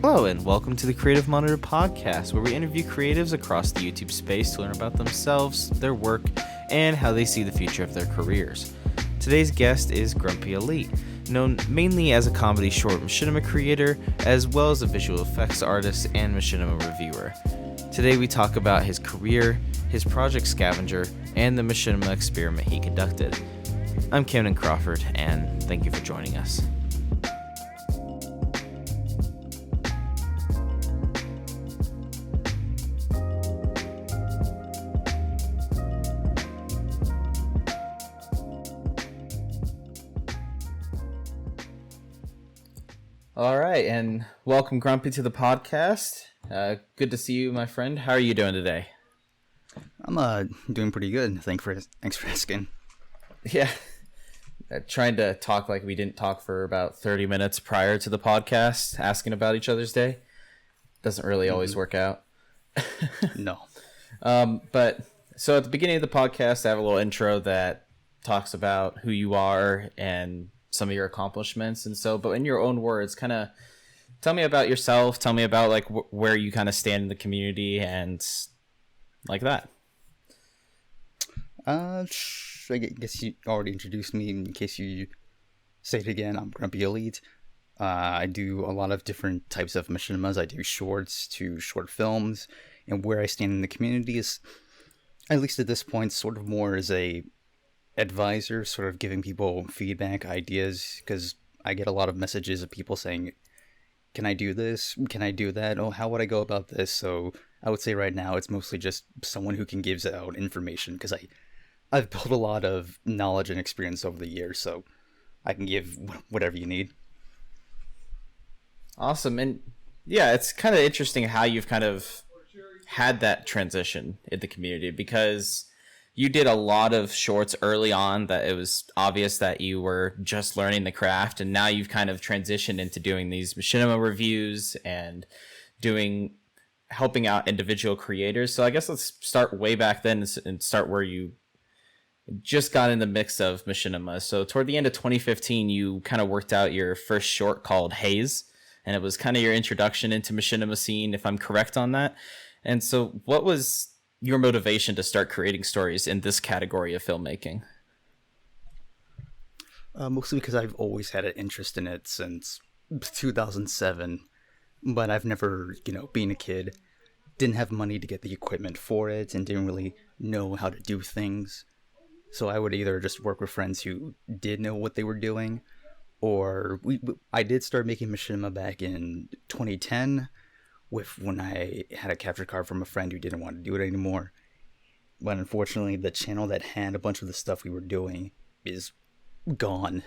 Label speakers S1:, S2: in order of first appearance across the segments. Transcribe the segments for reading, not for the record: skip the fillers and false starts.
S1: Hello, and welcome to the Creative Monitor podcast, where we interview creatives across the YouTube space to learn about themselves, their work, and how they see the future of their careers. Today's guest is GrumpyElite, known mainly as a comedy short machinima creator, as well as a visual effects artist and machinima reviewer. Today we talk about his career, his project Scavenger, and the Machinima Experiment he conducted. I'm Camden Crawford, and thank you for joining us. All right, and welcome, Grumpy, to the podcast. Good to see you, my friend. How are you doing today?
S2: I'm doing pretty good. Thanks for asking.
S1: Yeah, trying to talk like we didn't talk for about 30 minutes prior to the podcast, asking about each other's day. Doesn't really always work out.
S2: No.
S1: But so at the beginning of the podcast, I have a little intro that talks about who you are and some of your accomplishments, and so, but in your own words, kind of tell me about yourself, tell me about like where you kind of stand in the community and like that.
S2: I guess you already introduced me. In case you say it again, I'm GrumpyElite. I do a lot of different types of machinimas. I do shorts to short films, and where I stand in the community is, at least at this point, sort of more as a advisor, sort of giving people feedback, ideas, because I get a lot of messages of people saying, can I do this? Can I do that? Oh, how would I go about this? So I would say right now it's mostly just someone who can give out information, because I've built a lot of knowledge and experience over the years, so I can give whatever you need.
S1: Awesome. And yeah, it's kind of interesting how you've kind of had that transition in the community, because you did a lot of shorts early on that it was obvious that you were just learning the craft, and now you've kind of transitioned into doing these machinima reviews and helping out individual creators. So I guess let's start way back then and start where you just got in the mix of machinima. So toward the end of 2015, you kind of worked out your first short called Haze, and it was kind of your introduction into machinima scene, if I'm correct on that. And so what was your motivation to start creating stories in this category of filmmaking?
S2: Mostly because I've always had an interest in it since 2007, but I've never, being a kid, didn't have money to get the equipment for it and didn't really know how to do things. So I would either just work with friends who did know what they were doing, or I did start making machinima back in 2010, when I had a capture card from a friend who didn't want to do it anymore. But unfortunately, the channel that had a bunch of the stuff we were doing is gone,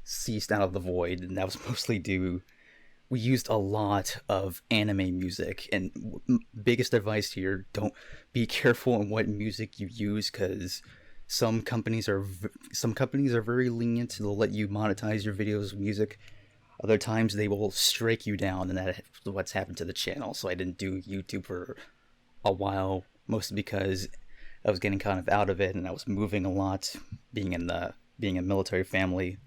S2: ceased out of the void, and that was mostly we used a lot of anime music. And biggest advice here, don't be careful on what music you use, because some companies are very lenient. They'll let you monetize your videos with music. Other times they will strike you down, and that's what's happened to the channel. So I didn't do YouTube for a while, mostly because I was getting kind of out of it, and I was moving a lot, being a military family,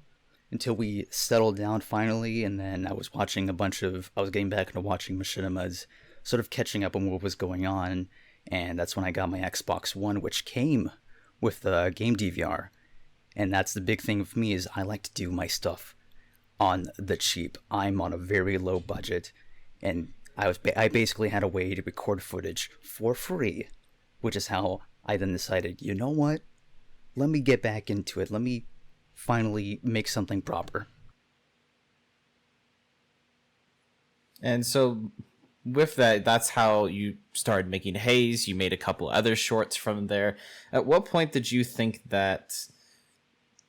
S2: until we settled down finally. And then I was getting back into watching machinimas, sort of catching up on what was going on, and that's when I got my Xbox One, which came with the game DVR. And that's the big thing for me, is I like to do my stuff on the cheap. I'm on a very low budget, and I basically had a way to record footage for free, which is how I then decided, you know what? Let me get back into it. Let me finally make something proper.
S1: And so with that, that's how you started making Haze. You made a couple other shorts from there. At what point did you think that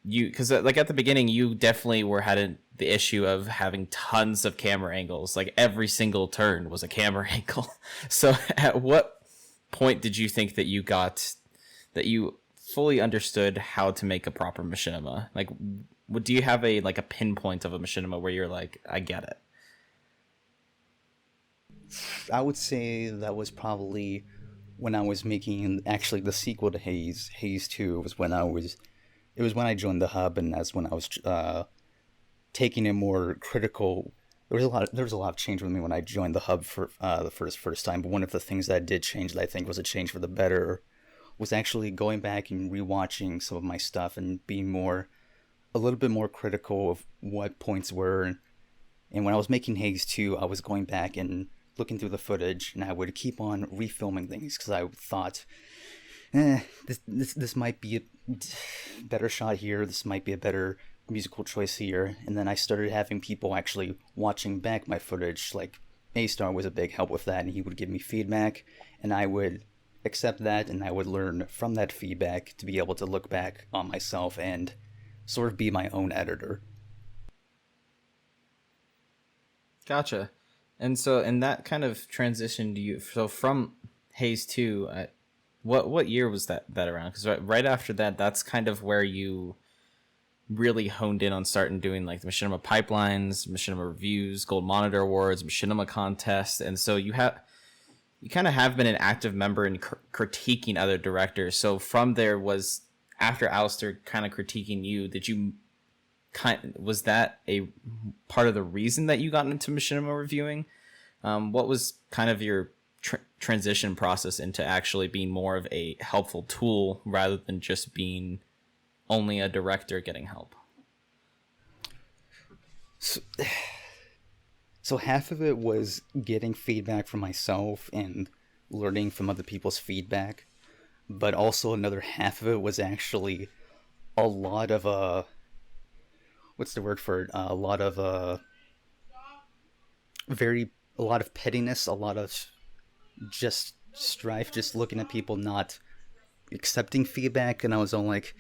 S1: because like at the beginning, you definitely had the issue of having tons of camera angles, like every single turn was a camera angle. So at what point did you think that you fully understood how to make a proper machinima? Like, do you have a pinpoint of a machinima where you're like, I get it?
S2: I would say that was probably when I was making actually the sequel to Haze 2. It was when I joined the hub, and that's when I was taking a more critical there was a lot of change with me when I joined the hub for the first time. But one of the things that did change that I think was a change for the better was actually going back and rewatching some of my stuff and being a little bit more critical of what points were. And when I was making Haze 2, I was going back and looking through the footage, and I would keep on refilming things because I thought, this might be a better shot here. This might be a better musical choice here. And then I started having people actually watching back my footage. Like A-Star was a big help with that, and he would give me feedback, and I would accept that, and I would learn from that feedback to be able to look back on myself and sort of be my own editor.
S1: Gotcha. And so, in that kind of transition, from Haze 2, what year was that around? Because right after that, that's kind of where you really honed in on starting doing like the Machinima pipelines, Machinima reviews, Gold Monitor Awards, Machinima contests, and so you kind of have been an active member in critiquing other directors. So from there, was after Alistair kind of critiquing you, was that a part of the reason that you got into Machinima reviewing? What was kind of your transition process into actually being more of a helpful tool rather than just being only a director getting help?
S2: So half of it was getting feedback from myself and learning from other people's feedback, but also another half of it was actually a lot of what's the word for it? A lot of pettiness, a lot of just strife, just looking at people not accepting feedback, and I was all like,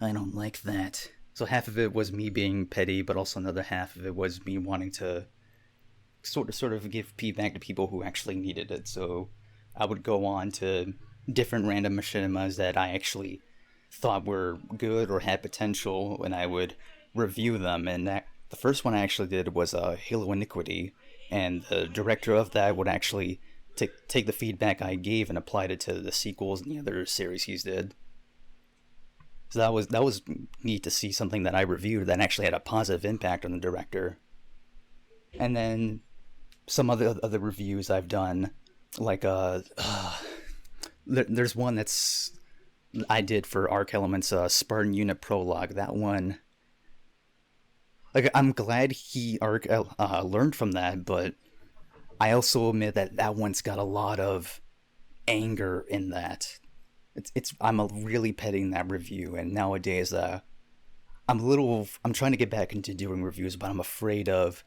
S2: I don't like that. So half of it was me being petty, but also another half of it was me wanting to sort of give feedback to people who actually needed it. So I would go on to different random machinimas that I actually thought were good or had potential, and I would review them. And the first one I actually did was Halo Iniquity, and the director of that would actually take the feedback I gave and applied it to the sequels and the other series he's did. So that was neat to see something that I reviewed that actually had a positive impact on the director. And then some other reviews I've done, like there's one I did for Arc Element's Spartan Unit Prologue. That one, like, I'm glad he learned from that, but I also admit that one's got a lot of anger in that. I'm really petting that review, and nowadays I'm trying to get back into doing reviews, but I'm afraid of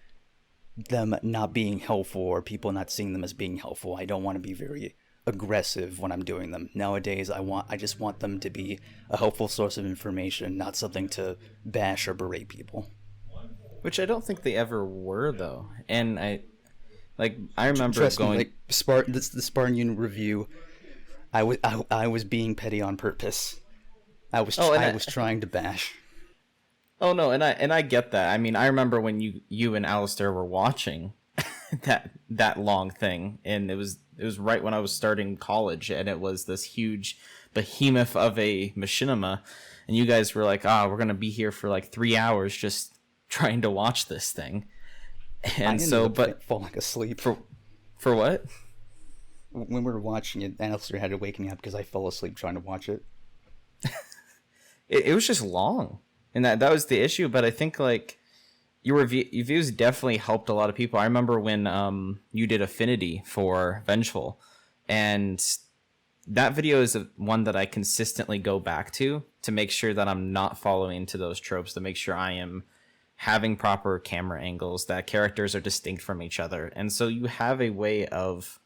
S2: them not being helpful or people not seeing them as being helpful. I don't want to be very aggressive when I'm doing them. Nowadays, I just want them to be a helpful source of information, not something to bash or berate people.
S1: Which I don't think they ever were, though. And I remember the
S2: Spartan Unit review. I was being petty on purpose. I was trying to bash.
S1: Oh no, and I get that. I mean, I remember when you and Alistair were watching that long thing, and it was right when I was starting college, and it was this huge behemoth of a machinima, and you guys were like, we're gonna be here for like 3 hours just trying to watch this thing, and
S2: falling asleep
S1: for what?
S2: When we were watching it, Alistair had to wake me up because I fell asleep trying to watch it.
S1: It was just long, and that was the issue. But I think like your reviews definitely helped a lot of people. I remember when you did Affinity for Vengeful, and that video is one that I consistently go back to make sure that I'm not following into those tropes, to make sure I am having proper camera angles, that characters are distinct from each other, and so you have a way of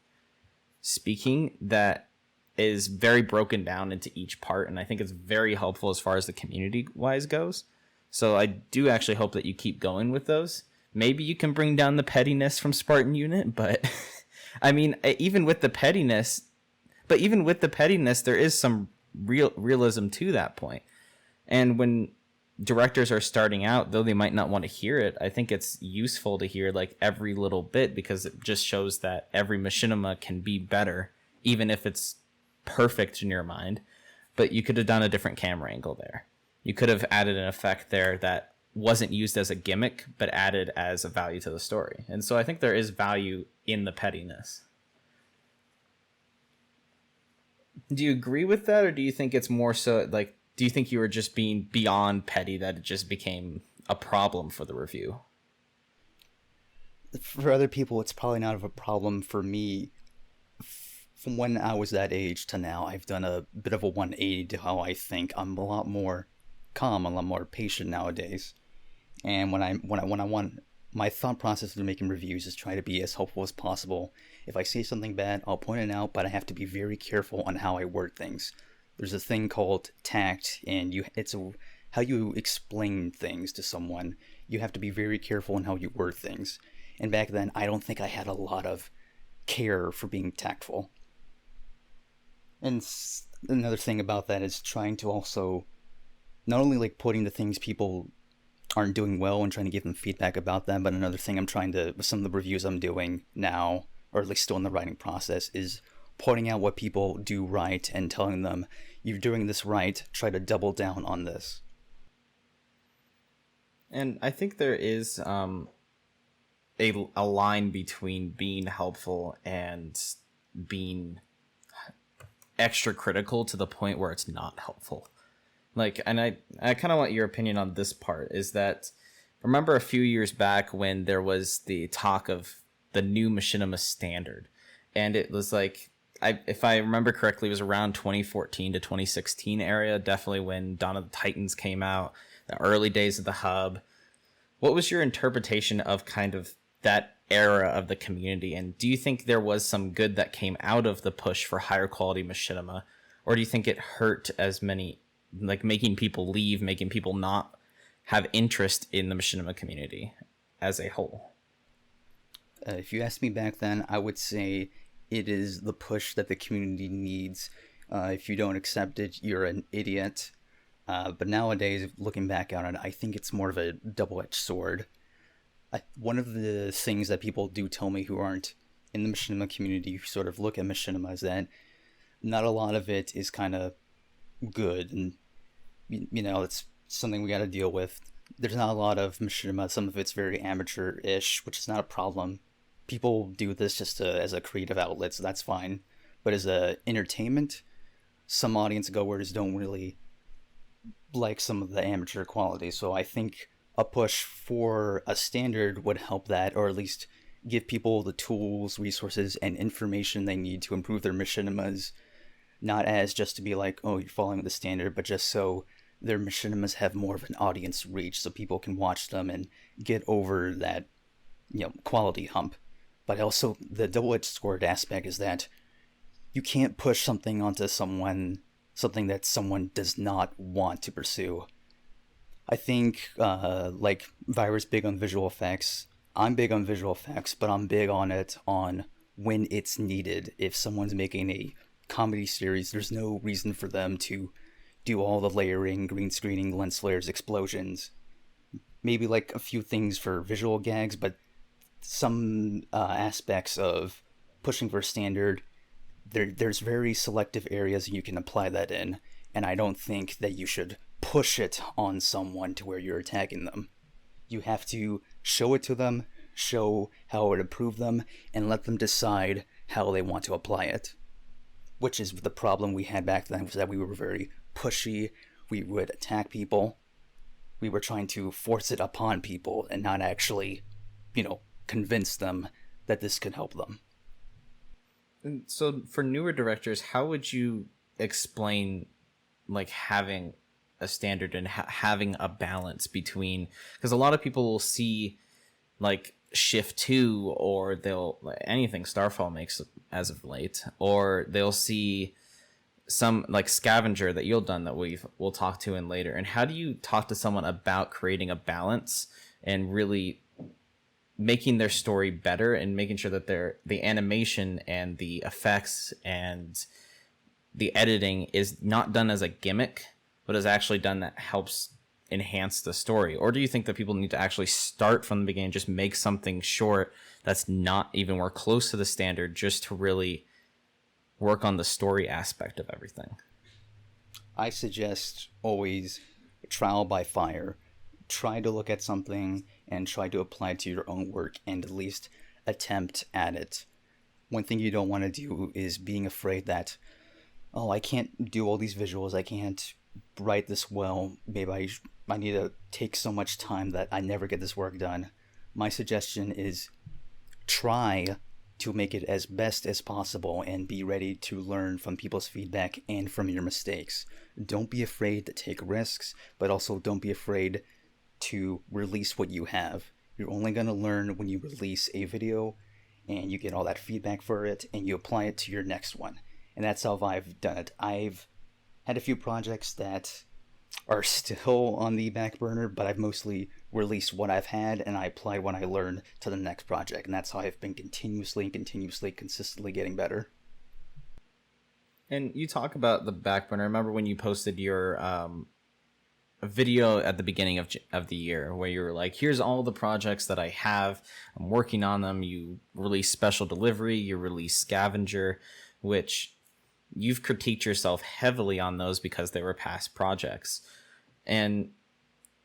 S1: speaking that is very broken down into each part, and I think it's very helpful as far as the community wise goes. So I do actually hope that you keep going with those. Maybe you can bring down the pettiness from Spartan Unit, but I mean, even with the pettiness, there is some realism to that point. And when directors are starting out, though they might not want to hear it, I think it's useful to hear like every little bit, because it just shows that every machinima can be better, even if it's perfect in your mind. But you could have done a different camera angle there. You could have added an effect there that wasn't used as a gimmick, but added as a value to the story. And so I think there is value in the pettiness. Do you agree with that, or do you think it's more so like, do you think you were just being beyond petty that it just became a problem for the review?
S2: For other people, it's probably not of a problem. For me, from when I was that age to now, I've done a bit of a 180 to how I think. I'm a lot more calm, a lot more patient nowadays. And when I want, my thought process of making reviews is try to be as helpful as possible. If I see something bad, I'll point it out, but I have to be very careful on how I word things. There's a thing called tact, and how you explain things to someone. You have to be very careful on how you word things. And back then, I don't think I had a lot of care for being tactful. And another thing about that is trying to also not only like putting the things people aren't doing well and trying to give them feedback about them, but another thing I'm trying to, with some of the reviews I'm doing now, or at least still in the writing process, is pointing out what people do right and telling them, you're doing this right, try to double down on this.
S1: And I think there is a line between being helpful and being extra critical to the point where it's not helpful. Like, and I kind of want your opinion on this part, is that remember a few years back when there was the talk of the new Machinima standard, and it was like, if I remember correctly, it was around 2014 to 2016 area, definitely when Dawn of the Titans came out, the early days of the hub. What was your interpretation of kind of that era of the community, and do you think there was some good that came out of the push for higher quality machinima, or do you think it hurt as many, like making people leave, making people not have interest in the machinima community as a whole?
S2: If you asked me back then, I would say it is the push that the community needs. If you don't accept it, you're an idiot. But nowadays, looking back on it, I think it's more of a double-edged sword. One of the things that people do tell me who aren't in the machinima community, who sort of look at machinima, is that not a lot of it is kind of good, and it's something we got to deal with. There's not a lot of machinima. Some of it's very amateur-ish, which is not a problem. People do this just as a creative outlet, so that's fine. But as a entertainment, some audience goers don't really like some of the amateur quality. So I think a push for a standard would help that, or at least give people the tools, resources, and information they need to improve their machinimas. Not as just to be like, oh, you're following the standard, but just so their machinimas have more of an audience reach, so people can watch them and get over that, quality hump. But also, the double-edged sword aspect is that you can't push something onto someone, something that someone does not want to pursue. I think, like, Virus big on visual effects. I'm big on visual effects, but I'm big on it on when it's needed. If someone's making a comedy series, there's no reason for them to do all the layering, green screening, lens flares, explosions. Maybe, like, a few things for visual gags, but some aspects of pushing for standard, there's very selective areas you can apply that in, and I don't think that you should push it on someone to where you're attacking them. You have to show it to them, show how it would improve them, and let them decide how they want to apply it. Which is the problem we had back then, was that we were very pushy, we would attack people, we were trying to force it upon people and not actually, convince them that this could help them.
S1: And so for newer directors, how would you explain like having a standard and having a balance between, because a lot of people will see like Shift 2 or they'll anything Starfall makes as of late, or they'll see some like Scavenger that you've done that we'll talk to in later. And how do you talk to someone about creating a balance and really making their story better and making sure that the animation and the effects and the editing is not done as a gimmick, but is actually done that helps enhance the story? Or do you think that people need to actually start from the beginning, just make something short that's not even more close to the standard, just to really work on the story aspect of everything?
S2: I suggest always trial by fire. try to look at something and try to apply it to your own work and at least attempt at it. One thing you don't want to do is being afraid that, oh, I can't do all these visuals, I can't write this well, maybe I need to take so much time that I never get this work done. My suggestion is try to make it as best as possible and be ready to learn from people's feedback and from your mistakes. Don't be afraid to take risks, but also don't be afraid to release what you have. You're only going to learn when you release a video and you get all that feedback for it and you apply it to your next one. And that's how I've done it. I've had a few projects that are still on the back burner, but I've mostly released what I've had and I applied what I learned to the next project. And that's how I've been consistently getting better.
S1: And you talk about the back burner. I remember when you posted your video at the beginning of the year where you were like, here's all the projects that I have, I'm working on them. You release Special Delivery, you release Scavenger, which you've critiqued yourself heavily on those because they were past projects. And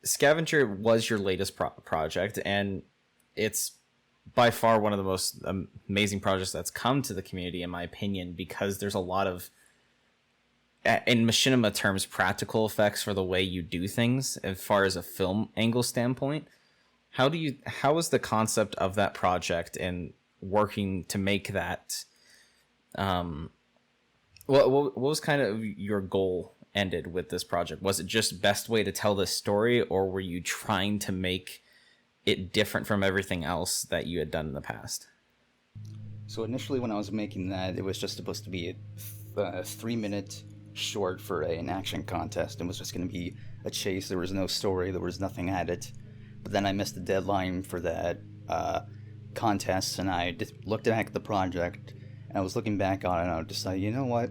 S1: Scavenger was your latest project, and it's by far one of the most amazing projects that's come to the community, in my opinion, because there's a lot of, in machinima terms, practical effects for the way you do things as far as a film angle standpoint. How was the concept of that project and working to make that, what was kind of your goal ended with this project? Was it just best way to tell this story, or were you trying to make it different from everything else that you had done in the past?
S2: So initially when I was making that, it was just supposed to be a 3-minute short for an action contest. It was just going to be a chase. There was no story. There was nothing at it. But then I missed the deadline for that contest, and I just looked back at the project, and I was looking back on it, and I decided, you know what?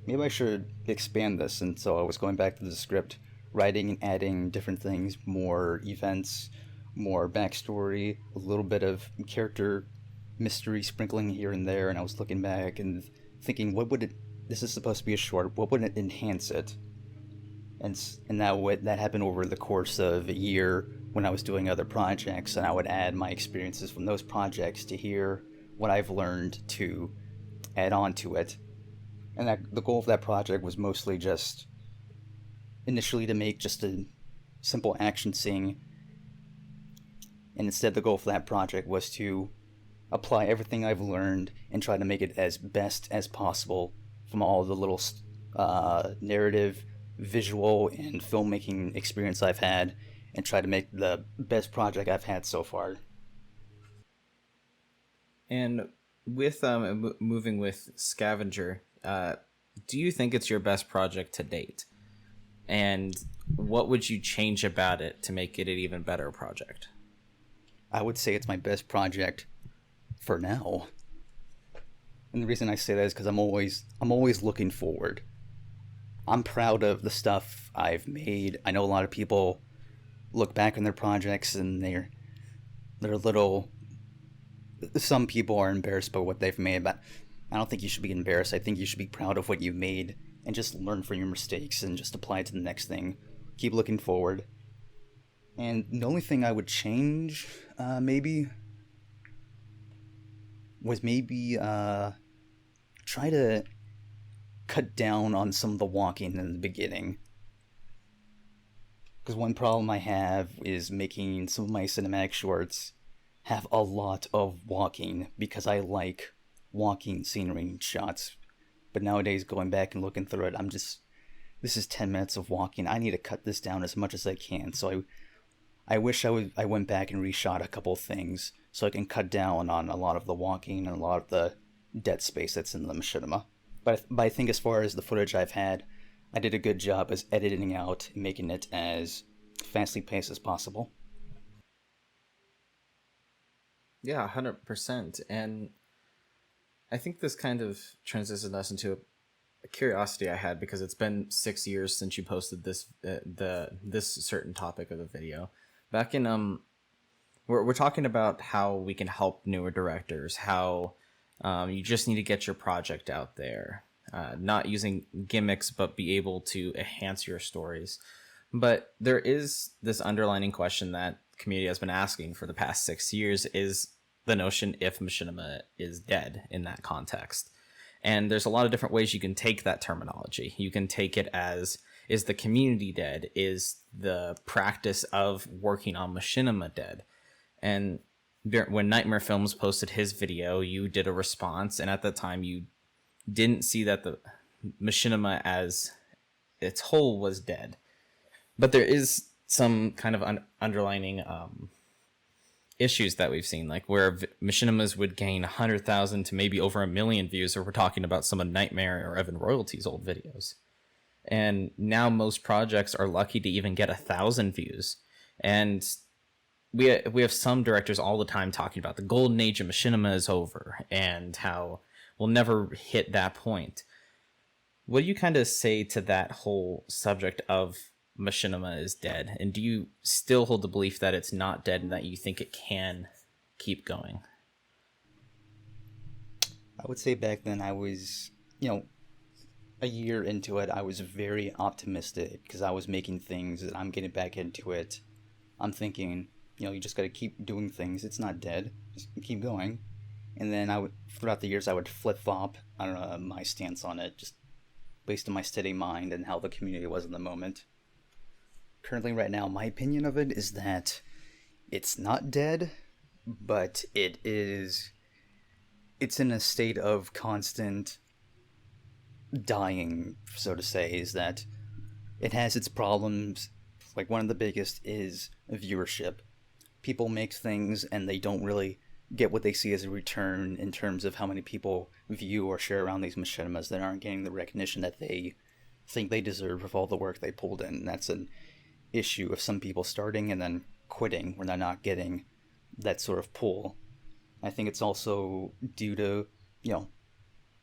S2: Maybe I should expand this. And so I was going back to the script, writing and adding different things, more events, more backstory, a little bit of character mystery sprinkling here and there. And I was looking back and thinking, this is supposed to be a short, what would it enhance it? And that happened over the course of a year when I was doing other projects, and I would add my experiences from those projects to here, what I've learned to add on to it. And the goal of that project was mostly just initially to make just a simple action scene. And instead the goal for that project was to apply everything I've learned and try to make it as best as possible from all the little narrative, visual, and filmmaking experience I've had, and try to make the best project I've had so far.
S1: And with moving with Scavenger, do you think it's your best project to date? And what would you change about it to make it an even better project?
S2: I would say it's my best project for now. And the reason I say that is because I'm always looking forward. I'm proud of the stuff I've made. I know a lot of people look back on their projects and they're little. Some people are embarrassed by what they've made, but I don't think you should be embarrassed. I think you should be proud of what you've made and just learn from your mistakes and just apply it to the next thing. Keep looking forward. And the only thing I would change, maybe try to cut down on some of the walking in the beginning. Because one problem I have is making some of my cinematic shorts have a lot of walking, because I like walking scenery shots. But nowadays, going back and looking through it, this is 10 minutes of walking. I need to cut this down as much as I can. So I wish I went back and reshot a couple things so I can cut down on a lot of the walking and a lot of the dead space that's in the machinima. But I think as far as the footage I've had, I did a good job as editing out and making it as fastly paced as possible.
S1: Yeah, 100%. And I think this kind of transitions us into a curiosity I had, because it's been 6 years since you posted this this certain topic of the video. Back in we're talking about how we can help newer directors, how you just need to get your project out there, not using gimmicks, but be able to enhance your stories. But there is this underlining question that the community has been asking for the past 6 years, is the notion if Machinima is dead in that context. And there's a lot of different ways you can take that terminology. You can take it as, is the community dead? Is the practice of working on Machinima dead? And when Nightmare Films posted his video, you did a response, and at the time you didn't see that the Machinima as its whole was dead. But there is some kind of underlining issues that we've seen, like where Machinimas would gain 100,000 to maybe over 1 million views, or we're talking about some of Nightmare or Evan Royalty's old videos. And now most projects are lucky to even get 1,000 views. And we have some directors all the time talking about the golden age of Machinima is over and how we'll never hit that point. What do you kind of say to that whole subject of Machinima is dead? And do you still hold the belief that it's not dead and that you think it can keep going?
S2: I would say back then I was, a year into it, I was very optimistic because I was making things and I'm getting back into it. I'm thinking, you just got to keep doing things. It's not dead. Just keep going. And then throughout the years, I would flip-flop, I don't know, my stance on it, just based on my steady mind and how the community was in the moment. Currently, right now, my opinion of it is that it's not dead, but it's in a state of constant dying, so to say, is that it has its problems. Like, one of the biggest is viewership. People make things and they don't really get what they see as a return in terms of how many people view or share around these machinimas that aren't getting the recognition that they think they deserve with all the work they pulled in. And that's an issue of some people starting and then quitting when they're not getting that sort of pull. I think it's also due to,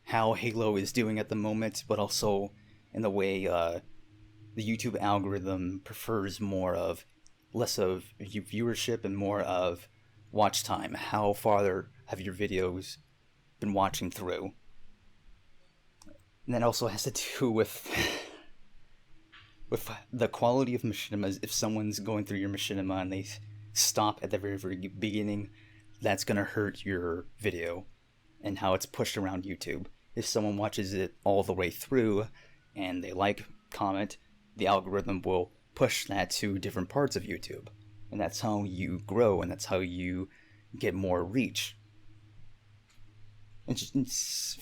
S2: how Halo is doing at the moment, but also in the way the YouTube algorithm prefers less of viewership and more of watch time. How far have your videos been watching through? And that also has to do with the quality of machinimas. If someone's going through your machinima and they stop at the very, very beginning, that's going to hurt your video and how it's pushed around YouTube. If someone watches it all the way through and they comment, the algorithm will push that to different parts of YouTube. And that's how you grow, and that's how you get more reach. And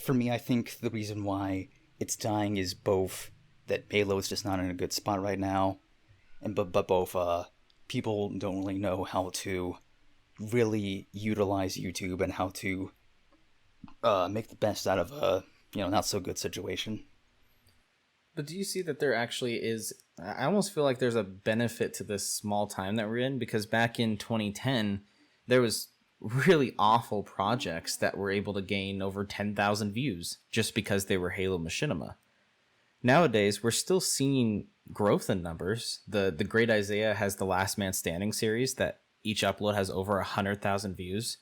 S2: for me, I think the reason why it's dying is both that Halo is just not in a good spot right now, but both people don't really know how to really utilize YouTube and how to make the best out of a not so good situation.
S1: But do you see that there actually is, I almost feel like there's a benefit to this small time that we're in, because back in 2010 there was really awful projects that were able to gain over 10,000 views just because they were Halo Machinima. Nowadays we're still seeing growth in numbers. The Great Isaiah has the Last Man Standing series that each upload has over 100,000 views.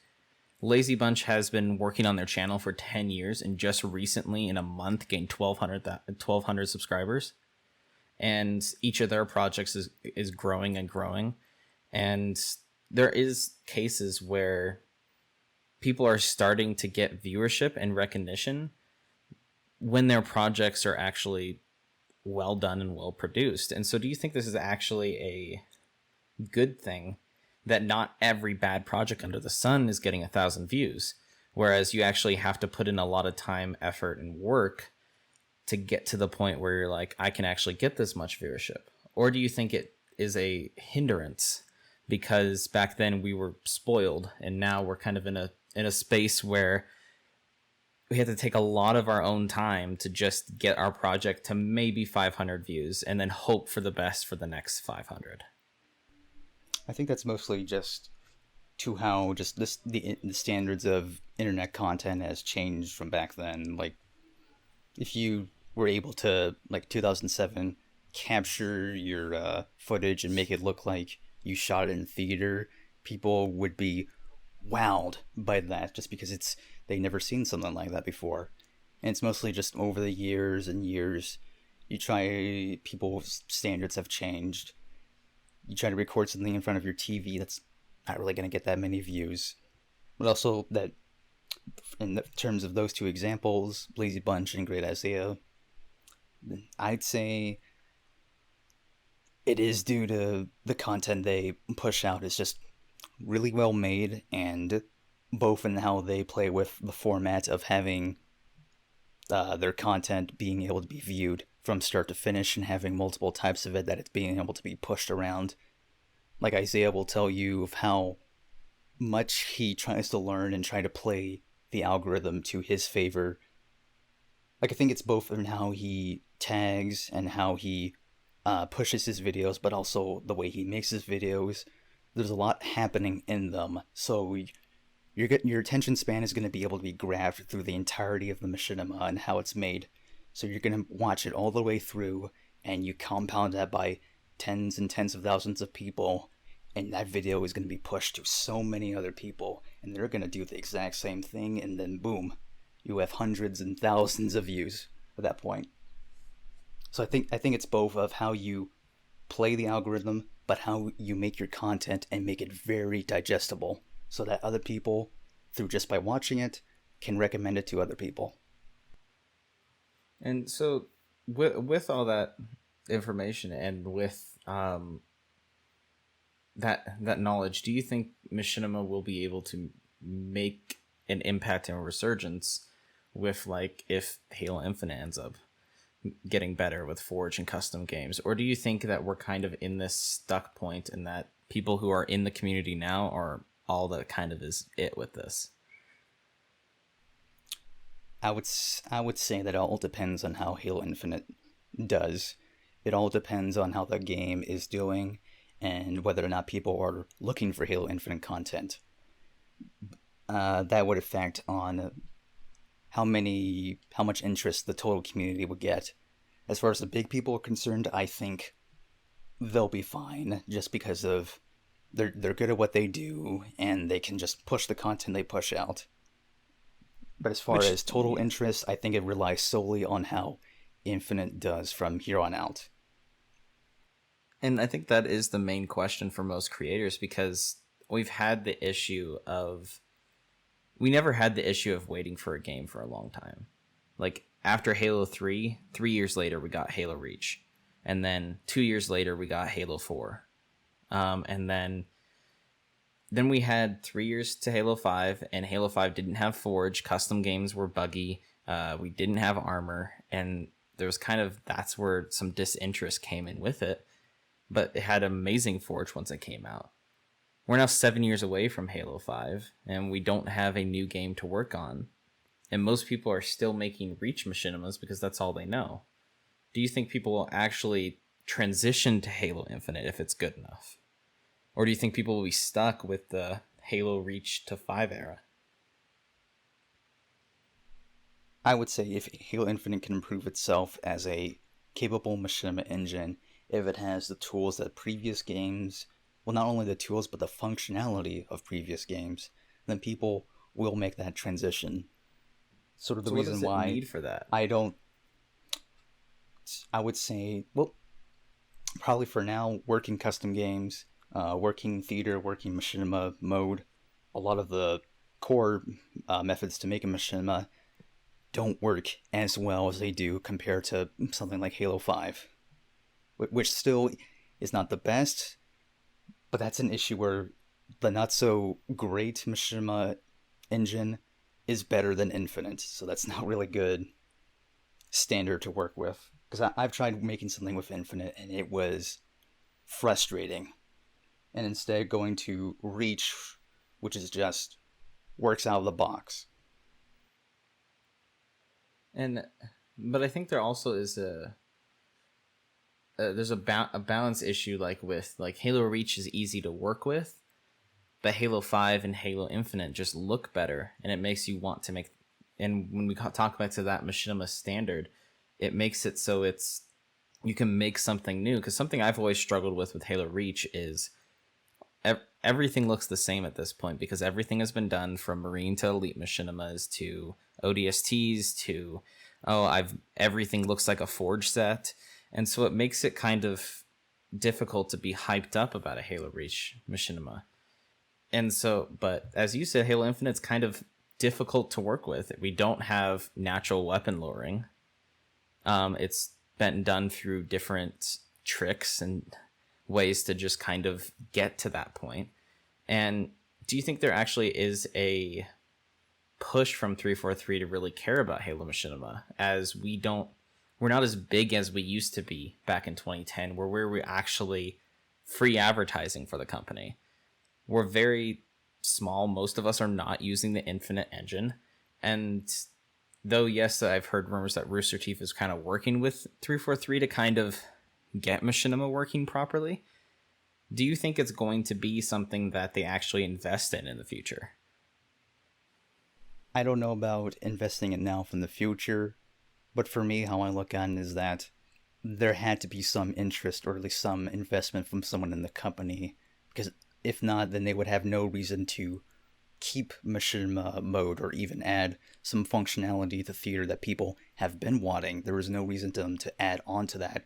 S1: Lazy Bunch has been working on their channel for 10 years and just recently in a month gained 1,200 subscribers. And each of their projects is growing and growing. And there is cases where people are starting to get viewership and recognition when their projects are actually well done and well produced. And so do you think this is actually a good thing, that not every bad project under the sun is getting 1,000 views, whereas you actually have to put in a lot of time, effort, and work to get to the point where you're like, I can actually get this much viewership? Or do you think it is a hindrance because back then we were spoiled and now we're kind of in a space where we have to take a lot of our own time to just get our project to maybe 500 views and then hope for the best for the next 500?
S2: I think that's mostly just to how just the standards of internet content has changed from back then. Like, if you were able to, like 2007, capture your footage and make it look like you shot it in theater, people would be wowed by that just because they never seen something like that before. And it's mostly just over the years and years, You try, people's standards have changed. You try to record something in front of your TV that's not really going to get that many views. But also that, in terms of those two examples, Lazy Bunch and Great Isaiah, I'd say it is due to the content they push out is just really well made, and both in how they play with the format of having their content being able to be viewed from start to finish and having multiple types of it that it's being able to be pushed around. Like Isaiah will tell you of how much he tries to learn and try to play the algorithm to his favor. Like, I think it's both in how he tags and how he pushes his videos, but also the way he makes his videos. There's a lot happening in them, so your attention span is going to be able to be grabbed through the entirety of the machinima and how it's made. So you're going to watch it all the way through, and you compound that by tens and tens of thousands of people, and that video is going to be pushed to so many other people, and they're going to do the exact same thing, and then boom, you have hundreds and thousands of views at that point. So I think it's both of how you play the algorithm, but how you make your content and make it very digestible, so that other people, through just by watching it, can recommend it to other people.
S1: And so, with all that information and with that knowledge, do you think Machinima will be able to make an impact and resurgence with, like, if Halo Infinite ends up getting better with Forge and custom games? Or do you think that we're kind of in this stuck point and that people who are in the community now are all that kind of is it with this?
S2: I would say that it all depends on how Halo Infinite does. It all depends on how the game is doing and whether or not people are looking for Halo Infinite content. That would affect on how much interest the total community would get. As far as the big people are concerned, I think they'll be fine just because of they're good at what they do and they can just push the content they push out. But as far as total interest, I think it relies solely on how Infinite does from here on out.
S1: And I think that is the main question for most creators, because we've had the issue of... We never had the issue of waiting for a game for a long time. Like, after Halo 3, 3 years later, we got Halo Reach. And then 2 years later, we got Halo 4. And then we had 3 years to Halo 5, and Halo 5 didn't have Forge. Custom games were buggy. We didn't have armor. And there was that's where some disinterest came in with it. But it had amazing Forge once it came out. We're now 7 years away from Halo 5, and we don't have a new game to work on. And most people are still making Reach machinimas because that's all they know. Do you think people will actually transition to Halo Infinite if it's good enough? Or do you think people will be stuck with the Halo Reach to 5 era?
S2: I would say if Halo Infinite can improve itself as a capable machinima engine, if it has the tools that previous games... Well, not only the tools, but the functionality of previous games, then people will make that transition. Sort of the reason why
S1: need for that?
S2: I would say, well, probably for now, working custom games, working theater, working machinima mode, a lot of the core methods to make a machinima don't work as well as they do compared to something like Halo 5, which still is not the best. But that's an issue where the not-so-great Machinima engine is better than Infinite, so that's not really good standard to work with. Because I've tried making something with Infinite, and it was frustrating. And instead going to Reach, which is just works out of the box.
S1: But I think there also is there's a balance issue, like with Halo Reach is easy to work with, but Halo 5 and Halo Infinite just look better, and it makes you want to make... And when we talk back to that machinima standard, it makes it so you can make something new. Because something I've always struggled with Halo Reach is everything looks the same at this point, because everything has been done from Marine to Elite machinimas to ODSTs to oh, I've everything looks like a Forge set, and so it makes it kind of difficult to be hyped up about a Halo Reach machinima. And so, but as you said, Halo Infinite's kind of difficult to work with. We don't have natural weapon lowering. It's been done through different tricks and ways to just kind of get to that point. And do you think there actually is a push from 343 to really care about Halo Machinima, as we're not as big as we used to be back in 2010, where we were actually free advertising for the company? We're very small. Most of us are not using the Infinite engine. And though, yes, I've heard rumors that Rooster Teeth is kind of working with 343 to kind of get Machinima working properly, do you think it's going to be something that they actually invest in the future?
S2: I don't know about investing it now from the future, but for me, how I look at it is that there had to be some interest or at least some investment from someone in the company, because if not, then they would have no reason to keep Machinima mode or even add some functionality to theater that people have been wanting. There was no reason to them to add on to that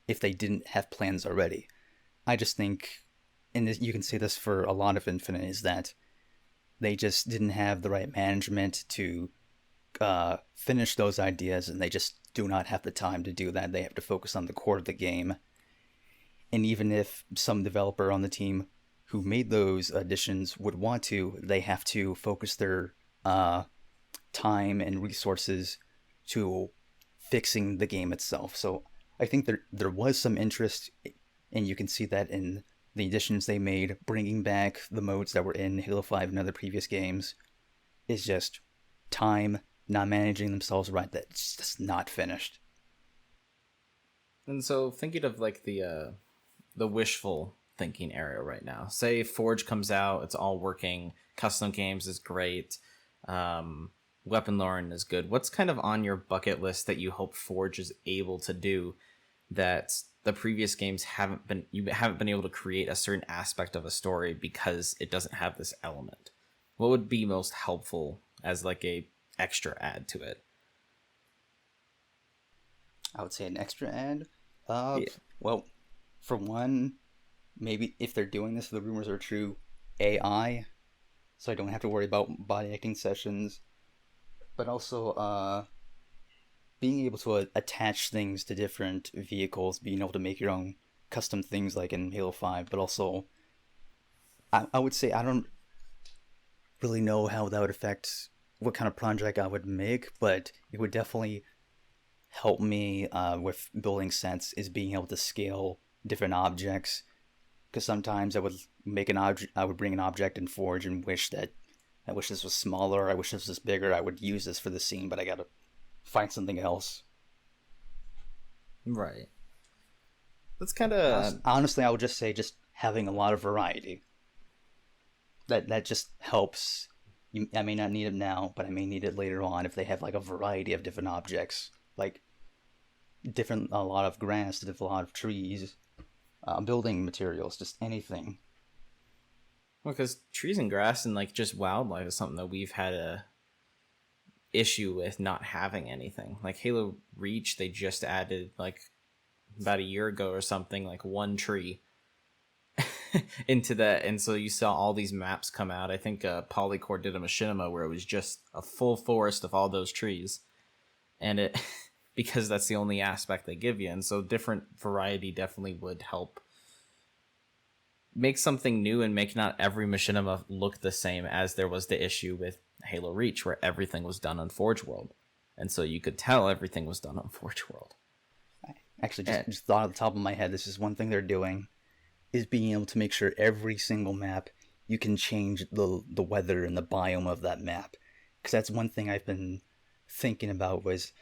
S2: if they didn't have plans already. I just think, and this, you can say this for a lot of Infinite, is that they just didn't have the right management to finish those ideas, and they just do not have the time to do that. They have to focus on the core of the game. And even if some developer on the team who made those additions would want to, they have to focus their time and resources to fixing the game itself. So I think there was some interest, and you can see that in the additions they made, bringing back the modes that were in Halo 5 and other previous games. Is just time, not managing themselves right, that's just not finished.
S1: And so thinking of like the wishful thinking area right now, say Forge comes out, it's all working, custom games is great, weapon lowering is good. What's kind of on your bucket list that you hope Forge is able to do that the previous games haven't been able to create a certain aspect of a story because it doesn't have this element? What would be most helpful as like a extra add to it?
S2: I would say an extra add.
S1: Yeah.
S2: Well, for one, maybe if they're doing this, the rumors are true, AI, so I don't have to worry about body acting sessions. But also, being able to attach things to different vehicles, being able to make your own custom things like in Halo 5, but also, I would say I don't really know how that would affect what kind of project I would make, but it would definitely help me with building sets, is being able to scale different objects. Because sometimes I would bring an object in Forge and I wish this was smaller, I wish this was bigger, I would use this for the scene, but I gotta find something else.
S1: Right. That's kind of
S2: honestly, I would just say just having a lot of variety. That just helps. I may not need it now, but I may need it later on if they have like a variety of different objects, like a lot of grass, a lot of trees, building materials, just anything.
S1: well, because trees and grass and like just wildlife is something that we've had a issue with not having anything. Like Halo Reach, they just added like about a year ago or something, like one tree into that, and so you saw all these maps come out. I think Polycore did a machinima where it was just a full forest of all those trees, and it because that's the only aspect they give you, and so different variety definitely would help make something new and make not every machinima look the same, as there was the issue with Halo Reach where everything was done on Forge World, and so you could tell everything was done on Forge World.
S2: Actually, just thought off the top of my head, this is one thing they're doing, is being able to make sure every single map you can change the weather and the biome of that map. Because that's one thing I've been thinking about, was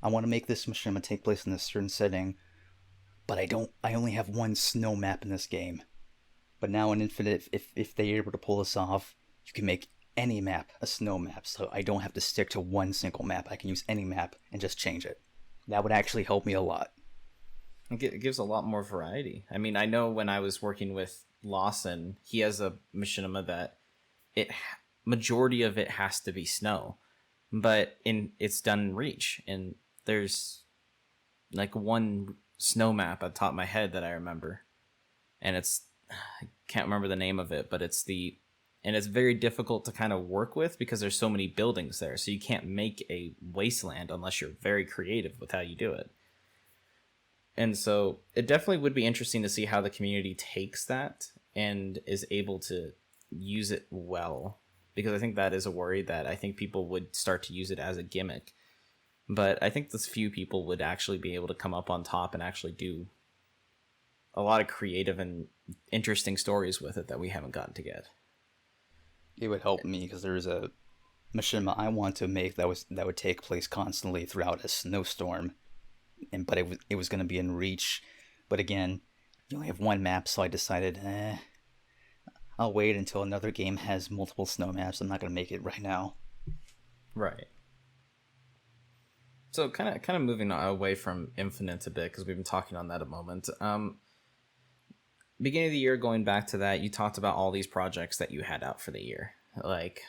S2: I want to make this machinima take place in a certain setting, but I only have one snow map in this game. But now in Infinite, if they're able to pull this off, you can make any map a snow map, so I don't have to stick to one single map. I can use any map and just change it. That would actually help me a lot.
S1: It gives a lot more variety. I mean, I know when I was working with Lawson, he has a machinima that majority of it has to be snow, but it's done in Reach, and there's like one snow map at the top of my head that I remember, and I can't remember the name of it, but it's very difficult to kind of work with because there's so many buildings there, so you can't make a wasteland unless you're very creative with how you do it. And so it definitely would be interesting to see how the community takes that and is able to use it well, because I think that is a worry that I think people would start to use it as a gimmick. But I think this few people would actually be able to come up on top and actually do a lot of creative and interesting stories with it that we haven't gotten to get.
S2: It would help me because there's a machinima I want to make that would take place constantly throughout a snowstorm, but it was going to be in Reach. But again, you only have one map, so I decided, I'll wait until another game has multiple snow maps. I'm not going to make it right now.
S1: Right. So kind of moving away from Infinite a bit, because we've been talking on that a moment. Beginning of the year, going back to that, you talked about all these projects that you had out for the year, like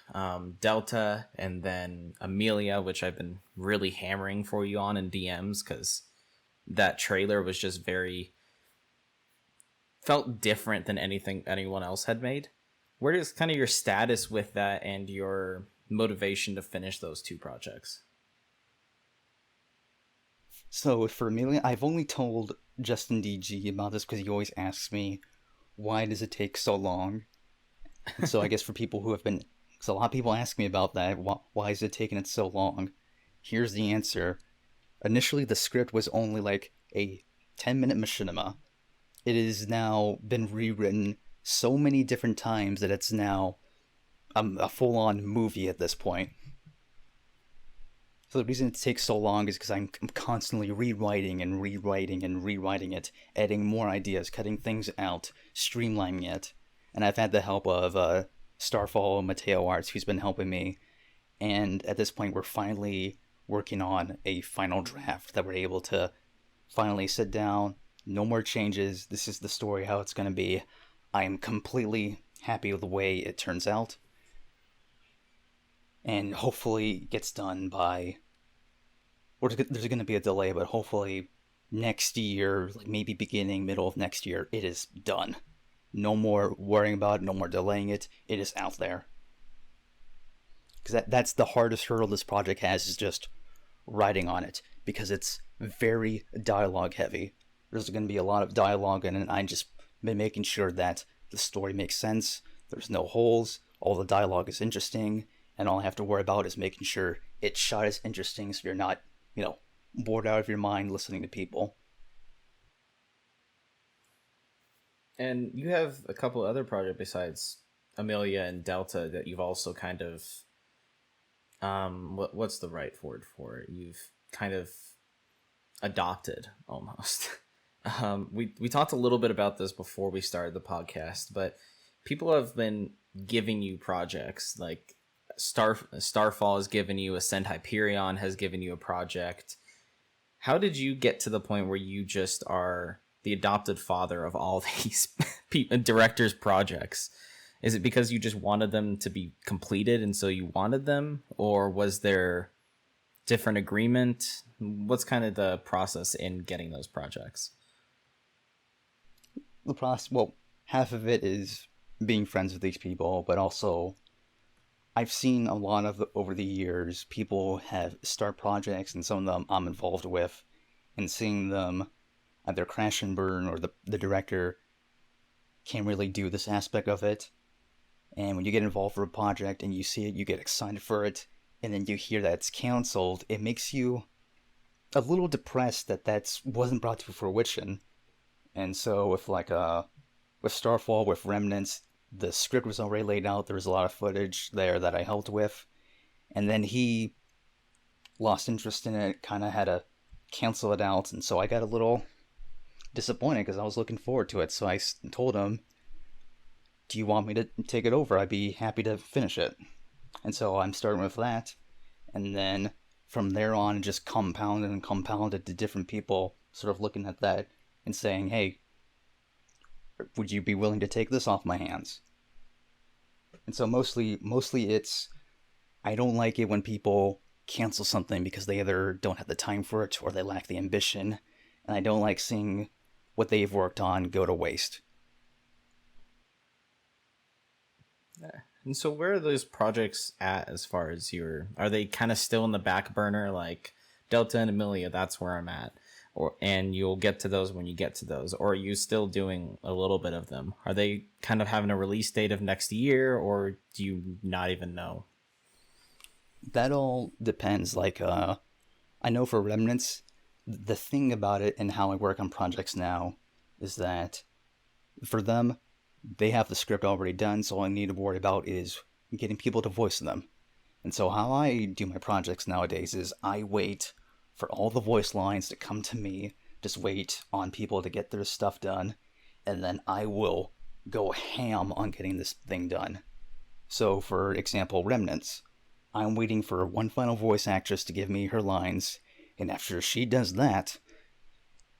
S1: Delta, and then Amelia, which I've been really hammering for you on in DMs, because that trailer was just felt different than anything anyone else had made. Where is kind of your status with that and your motivation to finish those two projects?
S2: So for Amelia, I've only told Justin DG about this because he always asks me, why does it take so long? And so I guess for people who have been... So a lot of people ask me about that. Why is it taking it so long? Here's the answer. Initially, the script was only like a 10-minute machinima. It has now been rewritten so many different times that it's now a full-on movie at this point. So the reason it takes so long is because I'm constantly rewriting it, adding more ideas, cutting things out, streamlining it. And I've had the help of Starfall Mateo Arts, who's been helping me. And at this point, we're finally working on a final draft that we're able to finally sit down. No more changes. This is the story, how it's going to be. I am completely happy with the way it turns out. And hopefully it gets done by... Or there's going to be a delay, but hopefully next year, like maybe beginning, middle of next year, it is done. No more worrying about it, no more delaying it. It is out there. Because that's the hardest hurdle this project has, is just writing on it. Because it's very dialogue heavy. There's going to be a lot of dialogue in it, and I've just been making sure that the story makes sense, there's no holes, all the dialogue is interesting, and all I have to worry about is making sure it's shot as interesting so you're not, bored out of your mind listening to people.
S1: And you have a couple other projects besides Amelia and Delta that you've also kind of, what's the right word for it? You've kind of adopted almost. We talked a little bit about this before we started the podcast, but people have been giving you projects like Starfall has given you, Ascend Hyperion has given you a project. How did you get to the point where you just are the adopted father of all these directors' projects? Is it because you just wanted them to be completed and so you wanted them, or was there different agreement? What's kind of the process in getting those projects?
S2: The process, well, half of it is being friends with these people, but also I've seen a lot of, over the years, people have start projects, and some of them I'm involved with, and seeing them either crash and burn, or the director can't really do this aspect of it. And when you get involved for a project and you see it, you get excited for it, and then you hear that it's canceled, it makes you a little depressed that wasn't brought to fruition. And so with Starfall, with Remnants, the script was already laid out. There was a lot of footage there that I helped with. And then he lost interest in it, kind of had to cancel it out. And so I got a little disappointed because I was looking forward to it. So I told him, do you want me to take it over? I'd be happy to finish it. And so I'm starting with that. And then from there on, it just compounded to different people sort of looking at that and saying, hey, would you be willing to take this off my hands? And so mostly it's, I don't like it when people cancel something because they either don't have the time for it or they lack the ambition, and I don't like seeing what they've worked on go to waste.
S1: And so where are those projects at as far as are they kind of still in the back burner, like Delta and Amelia, that's where I'm at? Or and you'll get to those when you get to those, or are you still doing a little bit of them? Are they kind of having a release date of next year, or do you not even know?
S2: That all depends. Like, I know for Remnants, the thing about it and how I work on projects now is that for them, they have the script already done, so all I need to worry about is getting people to voice them. And so how I do my projects nowadays is I wait for all the voice lines to come to me, just wait on people to get their stuff done, and then I will go ham on getting this thing done. So, for example, Remnants, I'm waiting for one final voice actress to give me her lines, and after she does that,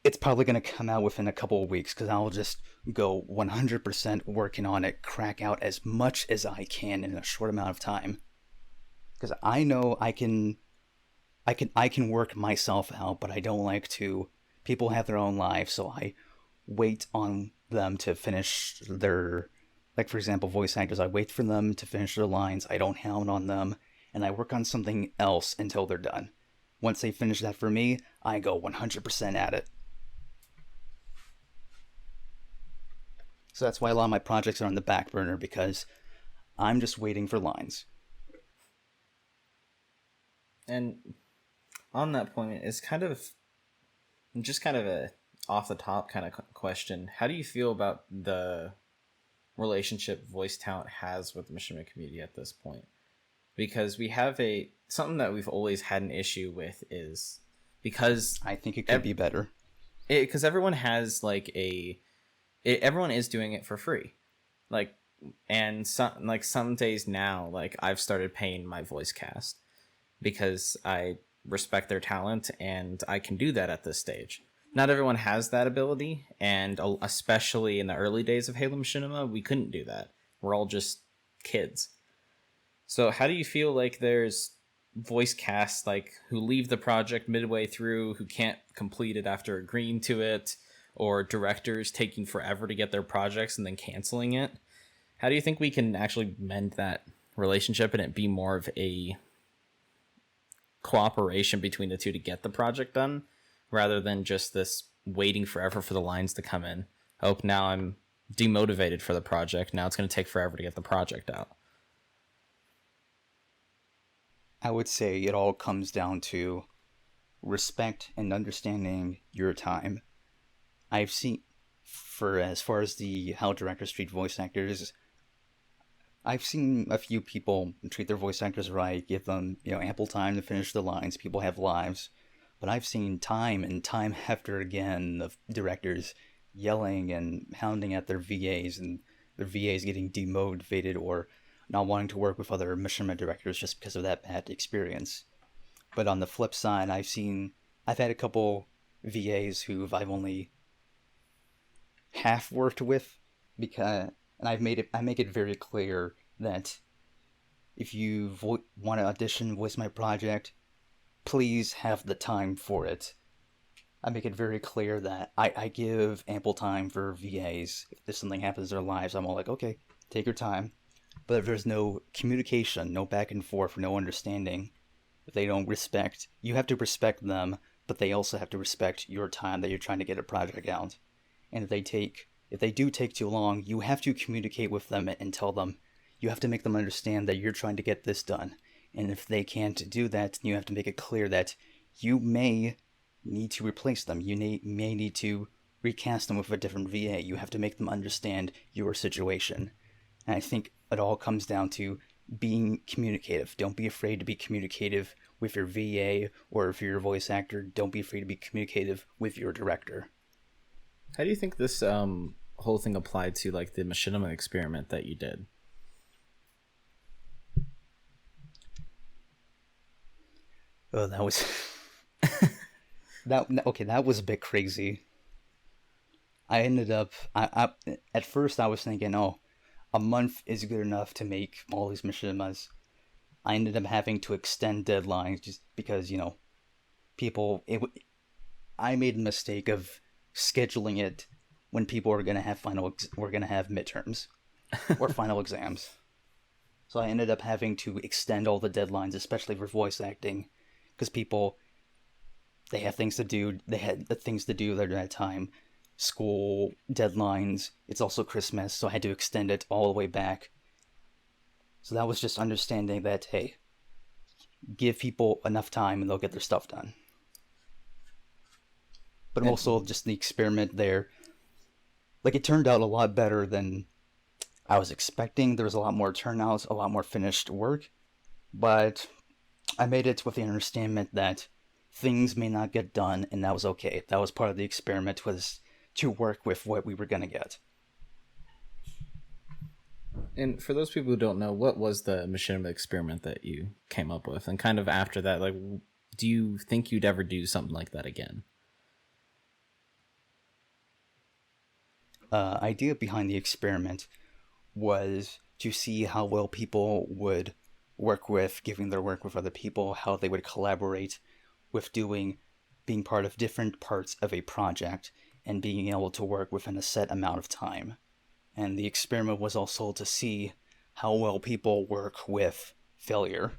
S2: it's probably going to come out within a couple of weeks, because I'll just go 100% working on it, crack out as much as I can in a short amount of time. Because I know I can work myself out, but I don't like to. People have their own lives, so I wait on them to finish their, like for example, voice actors. I wait for them to finish their lines. I don't hound on them, and I work on something else until they're done. Once they finish that for me, I go 100% at it. So that's why a lot of my projects are on the back burner, because I'm just waiting for lines.
S1: And on that point, it's kind of a off the top kind of question. How do you feel about the relationship voice talent has with the machinima community at this point? Because we have something that we've always had an issue with is because
S2: I think it could be better.
S1: Because everyone has everyone is doing it for free, and some days now, I've started paying my voice cast because I respect their talent and I can do that at this stage. Not everyone has that ability, and especially in the early days of Halo Machinima, we couldn't do that. We're all just kids. So how do you feel like there's voice casts who leave the project midway through, who can't complete it after agreeing to it, or directors taking forever to get their projects and then canceling it? How do you think we can actually mend that relationship and it be more of a cooperation between the two to get the project done, rather than just this waiting forever for the lines to come in? Oh, now I'm demotivated for the project. Now it's going to take forever to get the project out.
S2: I would say it all comes down to respect and understanding your time. I've seen, for as far as the how directors treat voice actors, I've seen a few people treat their voice actors right, give them, ample time to finish the lines. People have lives. But I've seen time and time after again of directors yelling and hounding at their VAs, and their VAs getting demotivated or not wanting to work with other machinima directors just because of that bad experience. But on the flip side, I've had a couple VAs who I've only half worked with, and I make it very clear that if you want to audition voice my project, please have the time for it. I make it very clear that I give ample time for VAs. If something happens in their lives, I'm all like, okay, take your time. But if there's no communication, no back and forth, no understanding, if they don't respect, you have to respect them, but they also have to respect your time that you're trying to get a project out. And if they do take too long, you have to communicate with them and tell them. You have to make them understand that you're trying to get this done. And if they can't do that, you have to make it clear that you may need to replace them. You may need to recast them with a different VA. You have to make them understand your situation. And I think it all comes down to being communicative. Don't be afraid to be communicative with your VA, or if you're a voice actor, don't be afraid to be communicative with your director.
S1: How do you think this whole thing applied to the Machinima experiment that you did?
S2: Oh, that was that was a bit crazy. I ended up at first I was thinking, oh, a month is good enough to make all these machinimas. I ended up having to extend deadlines just because, people. I made the mistake of scheduling it when people were gonna have were gonna have midterms or final exams. So I ended up having to extend all the deadlines, especially for voice acting, because people, they have things to do. They had things to do at that time. School deadlines. It's also Christmas, so I had to extend it all the way back. So that was just understanding that, hey, give people enough time and they'll get their stuff done. But also just the experiment there. Like, it turned out a lot better than I was expecting. There was a lot more turnouts, a lot more finished work. But I made it with the understanding that things may not get done, and that was okay. That was part of the experiment, was to work with what we were going to get.
S1: And for those people who don't know, what was the Machinima Experiment that you came up with? And kind of after that, like, do you think you'd ever do something like that again?
S2: Idea behind the experiment was to see how well people would work with giving their work with other people, how they would collaborate with being part of different parts of a project, and being able to work within a set amount of time. And the experiment was also to see how well people work with failure,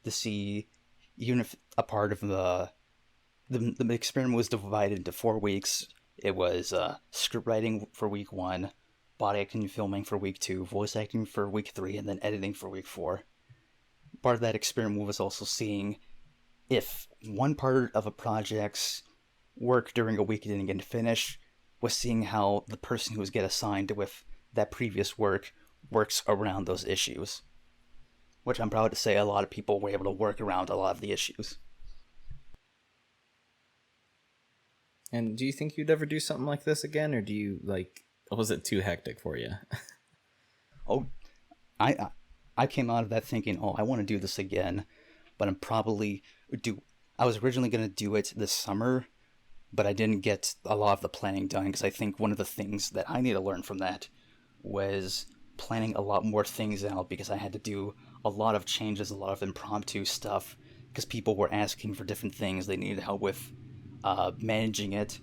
S2: to see, even if a part of the experiment was divided into 4 weeks. It was script writing for week 1, body acting and filming for week 2, voice acting for week 3, and then editing for week 4. Part of that experiment was also seeing if one part of a project's work during a week didn't get finished, was seeing how the person who was get assigned with that previous work works around those issues. Which I'm proud to say a lot of people were able to work around a lot of the issues.
S1: And do you think you'd ever do something like this again, or do you, like, was it too hectic for you?
S2: Oh, I came out of that thinking, I want to do this again, but I was originally going to do it this summer, but I didn't get a lot of the planning done, because I think one of the things that I need to learn from that was planning a lot more things out, because I had to do a lot of changes, a lot of impromptu stuff, because people were asking for different things they needed help with managing it.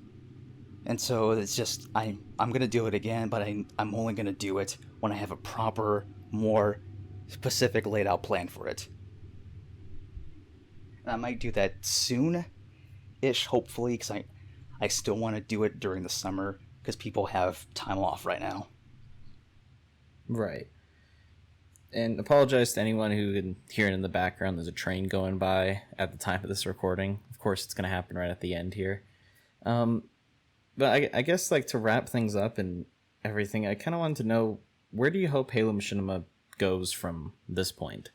S2: And so it's just, I'm going to do it again, but I'm only going to do it when I have a proper, more specific laid out plan for it. And I might do that soon-ish, hopefully, because I still want to do it during the summer, because people have time off right now.
S1: Right. And apologize to anyone who can hear it in the background. There's a train going by at the time of this recording. Of course, it's going to happen right at the end here. But I guess, like, to wrap things up and everything, I kind of wanted to know, where do you hope Halo Machinima goes from this point?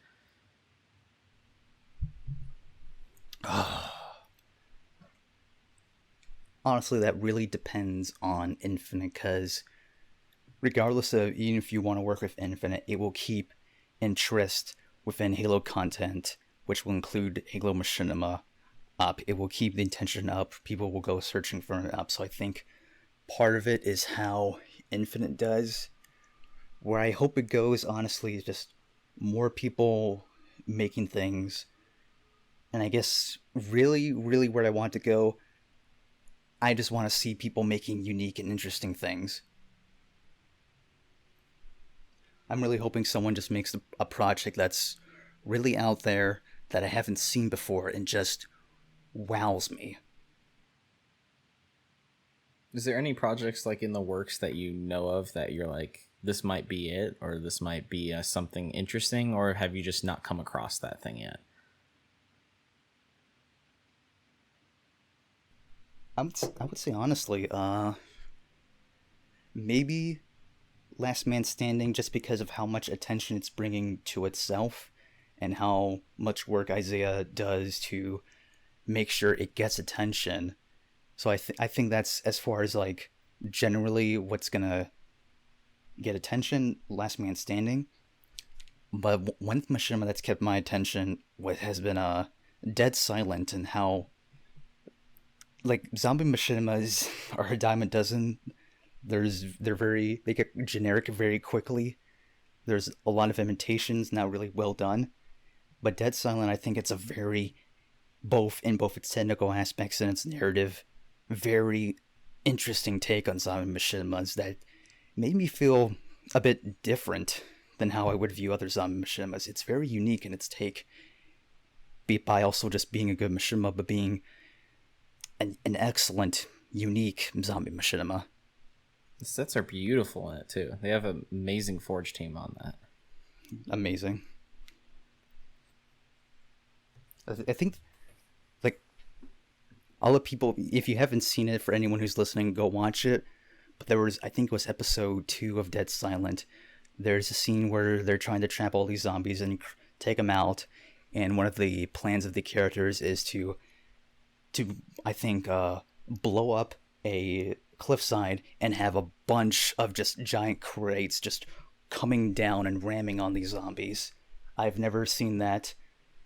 S2: Honestly, that really depends on Infinite, because regardless of, even if you want to work with Infinite, it will keep interest within Halo content, which will include Halo Machinima, up. It will keep the intention up. People will go searching for it up. So I think part of it is how Infinite does. Where I hope it goes, honestly, is just more people making things. And I guess really, really where I want to go, I just want to see people making unique and interesting things. I'm really hoping someone just makes a project that's really out there, that I haven't seen before, and just wows me.
S1: Is there any projects, like, in the works that you know of that you're like, this might be it, or this might be something interesting, or have you just not come across that thing yet?
S2: I would say honestly, maybe Last Man Standing, just because of how much attention it's bringing to itself, and how much work Isaiah does to make sure it gets attention. So I think that's, as far as, like, generally what's gonna get attention, Last Man Standing. But one machinima that's kept my attention has been Dead Silent, and how, like, zombie machinimas are a dime a dozen. They get generic very quickly. There's a lot of imitations, not really well done. But Dead Silent, I think it's a very, both in both its technical aspects and its narrative, very interesting take on zombie machinimas that made me feel a bit different than how I would view other zombie machinimas. It's very unique in its take, by also just being a good machinima, but being an excellent, unique zombie machinima.
S1: The sets are beautiful in it too. They have an amazing forge team on that.
S2: Amazing. I think, like, all the people, if you haven't seen it, for anyone who's listening, go watch it. But there was, I think it was episode 2 of Dead Silent. There's a scene where they're trying to trap all these zombies and take them out. And one of the plans of the characters is to I think, blow up a cliffside and have a bunch of just giant crates just coming down and ramming on these zombies. I've never seen that.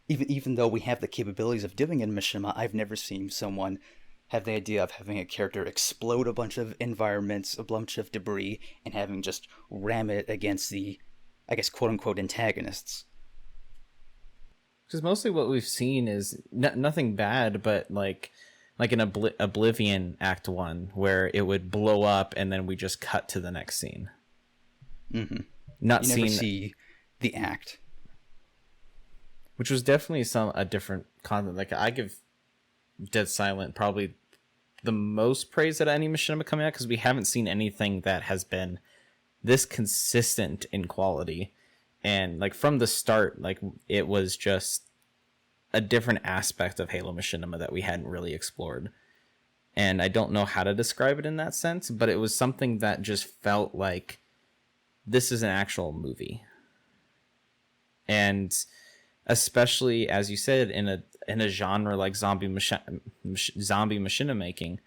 S2: Even though we have the capabilities of doing it in Machinima, I've never seen someone have the idea of having a character explode a bunch of environments, a bunch of debris, and having just ram it against the, I guess, quote-unquote antagonists.
S1: Because mostly what we've seen is nothing bad, but like in Oblivion Act 1, where it would blow up and then we just cut to the next scene.
S2: Mm-hmm.
S1: Not
S2: you
S1: seeing
S2: never see the act.
S1: Which was definitely a different content. Like, I give Dead Silent probably the most praise at any machinima coming out, because we haven't seen anything that has been this consistent in quality. And like from the start, like it was just a different aspect of Halo Machinima that we hadn't really explored. And I don't know how to describe it in that sense, but it was something that just felt like this is an actual movie. And especially, as you said, in a genre like zombie machinima making,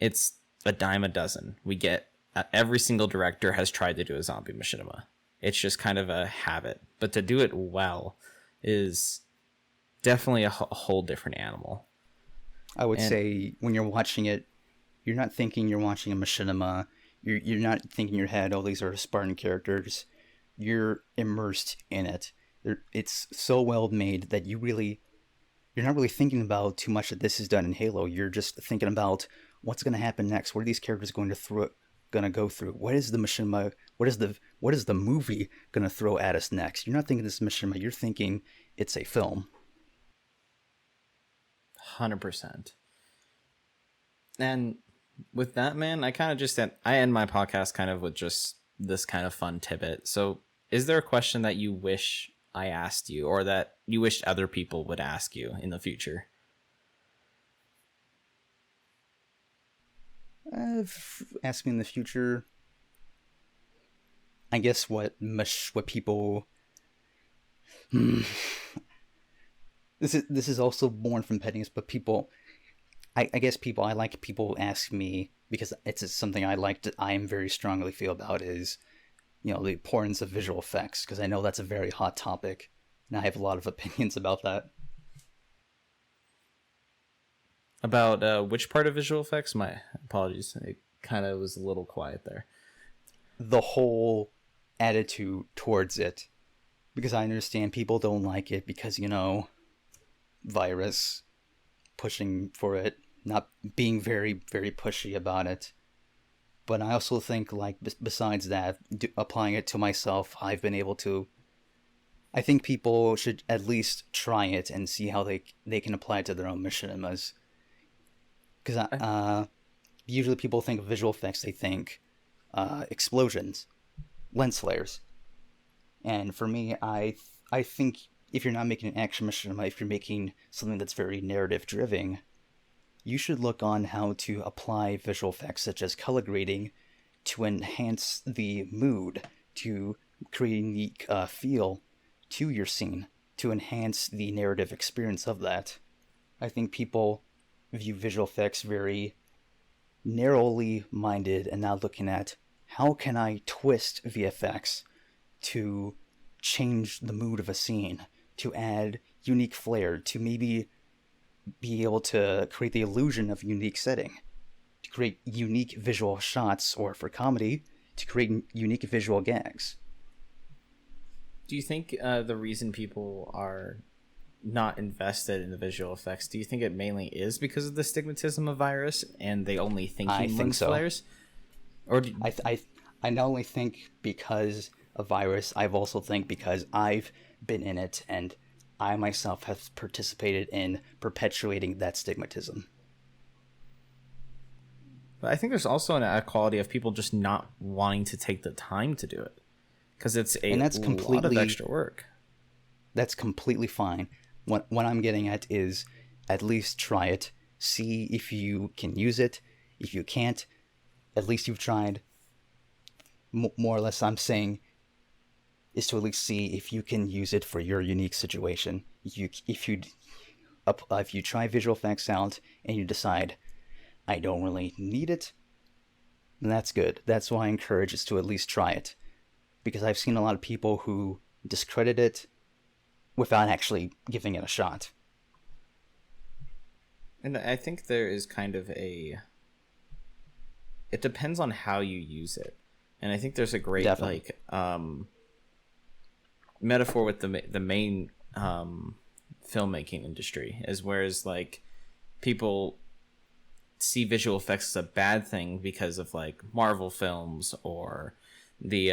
S1: it's a dime a dozen. We get every single director has tried to do a zombie machinima. It's just kind of a habit, but to do it well is definitely a whole different animal.
S2: I would say when you're watching it, you're not thinking you're watching a machinima. You're not thinking in your head, oh, these are Spartan characters. You're immersed in it. It's so well made that you're not really thinking about too much that this is done in Halo. You're just thinking about what's going to happen next. What are these characters going to go through? What is the machinima? What is the movie going to throw at us next? You're not thinking this is machinima. You're thinking it's a film.
S1: 100%. And with that, man, I kind of just I end my podcast kind of with just this kind of fun tidbit. So, is there a question that you wish I asked you, or that you wished other people would ask you in the future?
S2: Ask me in the future. I guess what people. This is also born from pettiness, but people. I guess I like people ask me, because it's something I am very strongly feel about, is, the importance of visual effects, because I know that's a very hot topic, and I have a lot of opinions about that.
S1: About which part of visual effects? My apologies. It kind of was a little quiet there.
S2: The whole attitude towards it, because I understand people don't like it because, virus, pushing for it, not being very, very pushy about it. But I also think, like, besides that, applying it to myself, I've been able to. I think people should at least try it and see how they can apply it to their own machinimas. Because usually people think of visual effects, they think explosions, lens flares. And for me, I think if you're not making an action machinima, if you're making something that's very narrative driven, you should look on how to apply visual effects such as color grading to enhance the mood, to create a unique feel to your scene, to enhance the narrative experience of that. I think people view visual effects very narrowly minded and not looking at how can I twist VFX to change the mood of a scene, to add unique flair, to maybe be able to create the illusion of a unique setting, to create unique visual shots, or for comedy, to create unique visual gags.
S1: Do you think the reason people are not invested in the visual effects, do you think it mainly is because of the stigmatism of virus and they only think
S2: I
S1: he
S2: think
S1: lens
S2: so.
S1: flares? Or
S2: I not only think because of virus, I've also think because I've been in it and I myself have participated in perpetuating that stigmatism.
S1: But I think there's also a quality of people just not wanting to take the time to do it because it's a lot of extra work.
S2: That's completely fine. What I'm getting at is at least try it, see if you can use it. If you can't, at least you've tried. More or less, I'm saying is to at least see if you can use it for your unique situation. If you try visual effects out and you decide I don't really need it, then that's good. That's why I encourage is to at least try it, because I've seen a lot of people who discredit it without actually giving it a shot.
S1: And I think there is kind of it depends on how you use it. And I think there's a great
S2: Definitely.
S1: Metaphor with the main filmmaking industry is whereas like people see visual effects as a bad thing because of like Marvel films or the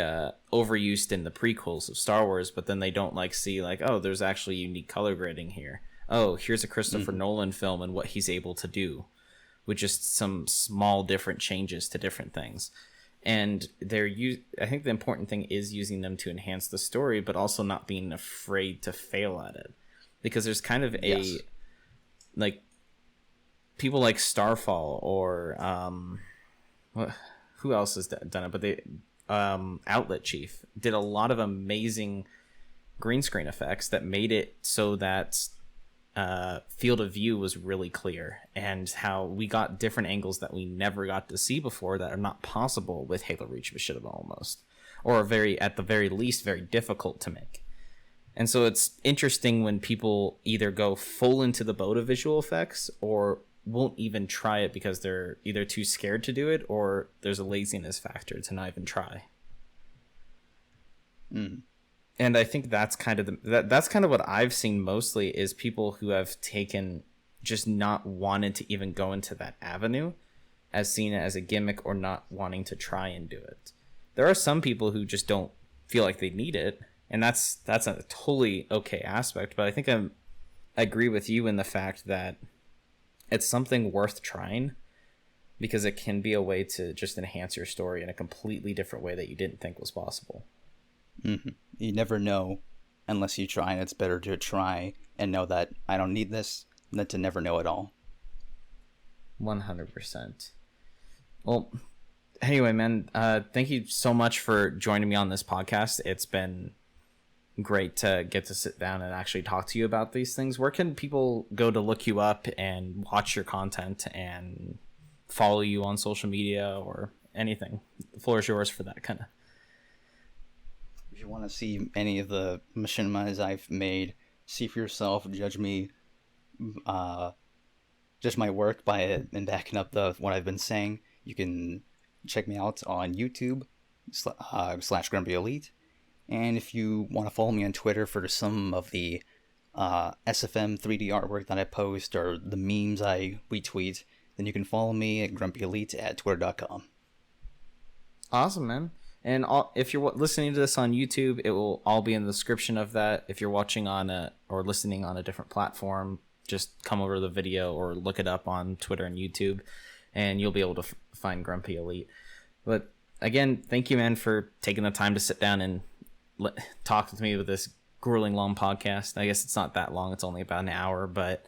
S1: overused in the prequels of Star Wars, but then they don't like see like, oh, there's actually unique color grading here. Oh, here's a Christopher Nolan film and what he's able to do with just some small different changes to different things. And I think the important thing is using them to enhance the story, but also not being afraid to fail at it, because there's kind of like people like Starfall or who else has done it? But they Outlet Chief did a lot of amazing green screen effects that made it so that field of view was really clear, and how we got different angles that we never got to see before that are not possible with Halo Reach Machinima almost, or at the very least very difficult to make. And so it's interesting when people either go full into the boat of visual effects or won't even try it because they're either too scared to do it or there's a laziness factor to not even try. And I think that's kind of that's kind of what I've seen mostly is people who have just not wanted to even go into that avenue as seen as a gimmick or not wanting to try and do it. There are some people who just don't feel like they need it, and that's a totally okay aspect, but I think I agree with you in the fact that it's something worth trying because it can be a way to just enhance your story in a completely different way that you didn't think was possible.
S2: You never know unless you try, and it's better to try and know that I don't need this than to never know at all.
S1: 100%. Well, anyway, man, thank you so much for joining me on this podcast. It's been great to get to sit down and actually talk to you about these things. Where can people go to look you up and watch your content and follow you on social media or anything? The floor is yours for that kind of.
S2: If you want to see any of the machinimas I've made, see for yourself, judge me, judge my work by it and backing up what I've been saying, you can check me out on YouTube / GrumpyElite. And if you want to follow me on Twitter for some of the SFM 3D artwork that I post or the memes I retweet, then you can follow me at GrumpyElite at twitter.com.
S1: Awesome, man. And if you're listening to this on YouTube, it will all be in the description of that. If you're watching or listening on a different platform, just come over to the video or look it up on Twitter and YouTube, and you'll be able to find GrumpyElite. But again, thank you, man, for taking the time to sit down and talk with me with this grueling long podcast. I guess it's not that long. It's only about an hour, but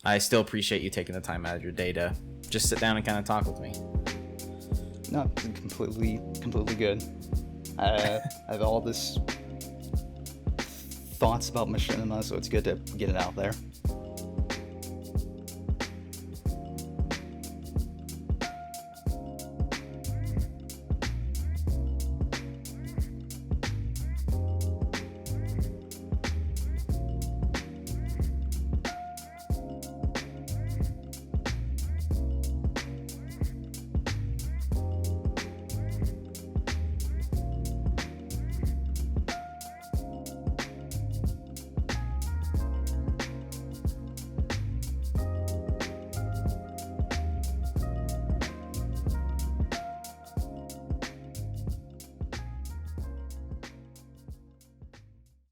S1: I still appreciate you taking the time out of your day to just sit down and kind of talk with me.
S2: No, completely good. I have all this thoughts about machinima, so it's good to get it out there.